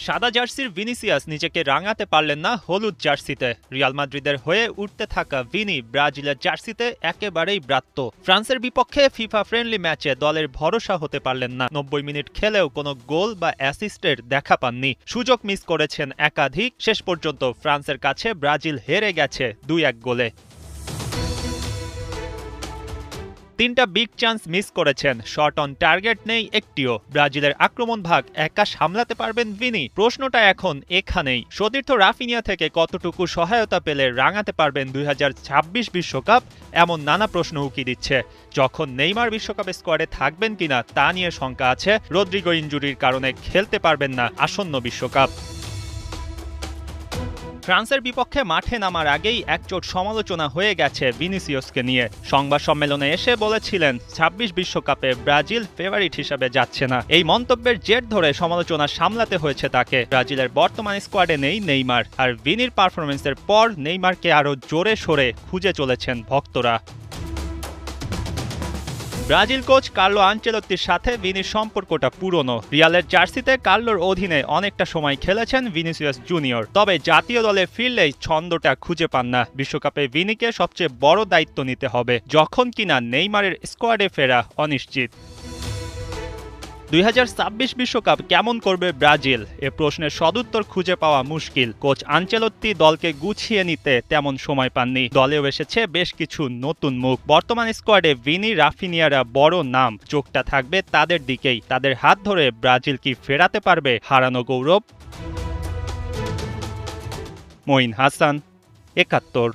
সাদা জার্সির ভিনিসিয়াস নিজেকে রাঙাতে পারলেন না হলুদ জার্সিতে। রিয়াল মাদ্রিদের হয়ে উঠতে থাকা ভিনি ব্রাজিলের জার্সিতে একেবারেই ব্রাত্য। ফ্রান্সের বিপক্ষে ফিফা ফ্রেন্ডলি ম্যাচে দলের ভরসা হতে পারলেন না। ৯০ মিনিট খেলেও কোনো গোল বা অ্যাসিস্টের দেখা পাননি। সুযোগ মিস করেছেন একাধিক। শেষ পর্যন্ত ফ্রান্সের কাছে ব্রাজিল হেরে গেছে ২-১ গোলে। ৩টা বিগ চান্স মিস করেছেন, শট অন টার্গেট নেই একটিও। ব্রাজিলের আক্রমণ ভাগ একা সামলাতে পারবেন ভিনি? প্রশ্নটা এখন এখানেই। সতীর্থ রাফিনিয়া থেকে কতটুকু সহায়তা পেলে রাঙাতে পারবেন ২০২৬ বিশ্বকাপ, এমন নানা প্রশ্ন উকি দিচ্ছে। যখন নেইমার বিশ্বকাপে স্কোয়াডে থাকবেন কিনা তা নিয়ে শঙ্কা আছে। রদ্রিগো ইনজুরির কারণে খেলতে পারবেন না আসন্ন বিশ্বকাপ। ফ্রান্সের বিপক্ষে মাঠে নামার আগেই একচোট সমালোচনা হয়ে গেছে ভিনিসিয়াসকে নিয়ে। সংবাদ সম্মেলনে এসে বলেছিলেন ২৬ বিশ্বকাপে ব্রাজিল ফেভারিট হিসেবে যাচ্ছে না। এই মন্তব্যের জের ধরে সমালোচনা সামলাতে হয়েছে তাকে। ব্রাজিলের বর্তমান স্কোয়াডে নেই নেইমার, আর ভিনির পারফরমেন্সের পর নেইমারকে আরও জোরে সোরে খুঁজে চলেছেন ভক্তরা। ব্রাজিল কোচ কার্লো আনচেলত্তির সাথে ভিনির সম্পর্কটা পুরনো। রিয়ালের জার্সিতে কার্লোর অধীনে অনেকটা সময় খেলেছেন ভিনিসিয়াস জুনিয়র, তবে জাতীয় দলে ফিরলেই ছন্দটা খুঁজে পান না। বিশ্বকাপে ভিনিকে সবচেয়ে বড় দায়িত্ব নিতে হবে, যখন কিনা নেইমারের স্কোয়াডে ফেরা অনিশ্চিত। ২০২৬ বিশ্বকাপ কেমন করবে ব্রাজিল? এ প্রশ্নের সদুত্তর খুঁজে পাওয়া মুশকিল। কোচ আনচেলত্তি দলকে গুছিয়ে নিতে তেমন সময় পাননি। দলেও এসেছে বেশ কিছু নতুন মুখ। বর্তমান স্কোয়াডে ভিনি, রাফিনিয়ারা বড় নাম। চোখটা থাকবে তাদের দিকেই। তাদের হাত ধরে ব্রাজিল কি ফেরাতে পারবে হারানো গৌরব? মঈন হাসান, ৭১।